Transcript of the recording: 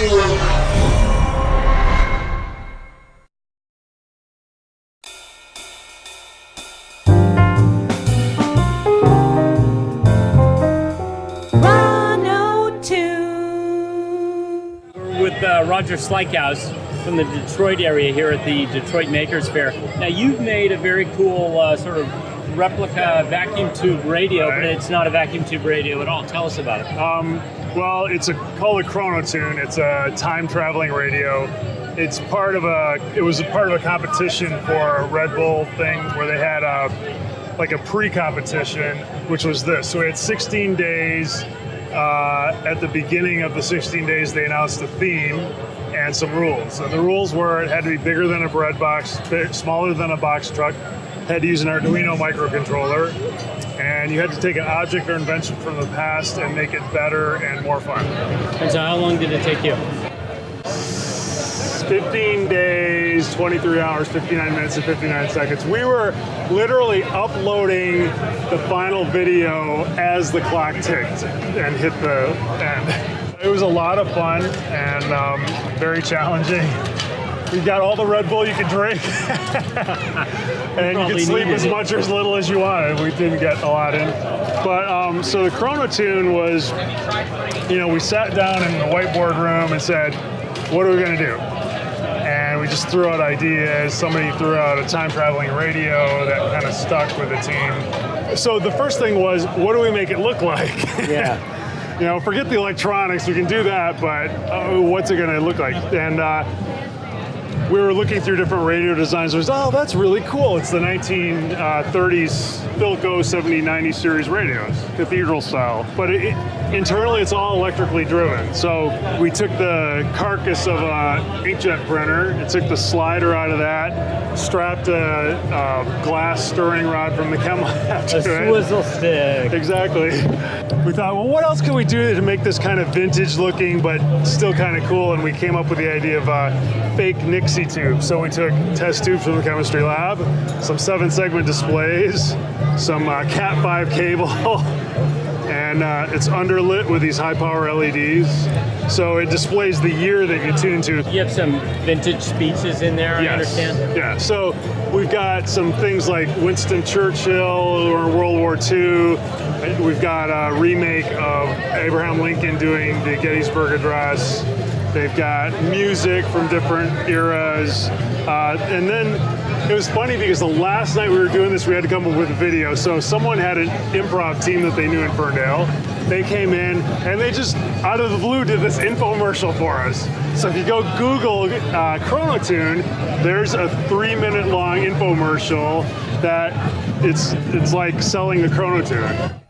With Roger Slykows from the Detroit area here at the Detroit Maker Faire. Now you've made a very cool sort of replica vacuum tube radio, but it's not a vacuum tube radio at all. Tell us about it. Well, it's called a ChronoTune. It's a time traveling radio. It's part of it was a part of a competition for a Red Bull thing where they had like a pre-competition, which was this. So we had 16 days. At the beginning of the 16 days, they announced a theme and some rules. And the rules were it had to be bigger than a bread box, smaller than a box truck, had to use an Arduino microcontroller, and you had to take an object or invention from the past and make it better and more fun. And so how long did it take you? 15 days, 23 hours, 59 minutes, and 59 seconds. We were literally uploading the final video as the clock ticked and hit the end. It was a lot of fun and very challenging. You got all the Red Bull you could drink, and you could sleep as much or as little as you wanted. We didn't get a lot in. But so the ChronoTune was, we sat down in the whiteboard room and said, what are we going to do? And we just threw out ideas. Somebody threw out a time-traveling radio that kind of stuck with the team. So the first thing was, what do we make it look like? Yeah. Forget the electronics. We can do that, but what's it going to look like? And we were looking through different radio designs. It was, oh, that's really cool. It's the 1930s Philco 7090 series radios, cathedral style. But internally, it's all electrically driven. So we took the carcass of an inkjet printer, and took the slider out of that, strapped a glass stirring rod from the chem lab to it. A swizzle stick. Exactly. We thought, well, what else can we do to make this kind of vintage looking, but still kind of cool? And we came up with the idea of fake Nixie tubes. So we took test tubes from the chemistry lab, some 7-segment displays, some Cat 5 cable, and it's underlit with these high power LEDs. So it displays the year that you tune to. You have some vintage speeches in there, yes. I understand? Yeah, so we've got some things like Winston Churchill or World War II. We've got a remake of Abraham Lincoln doing the Gettysburg Address. They've got music from different eras. And then it was funny because the last night we were doing this, we had to come up with a video. So someone had an improv team that they knew in Ferndale. They came in and they just, out of the blue, did this infomercial for us. So if you go Google ChronoTune, there's a 3-minute long infomercial that it's like selling the ChronoTune.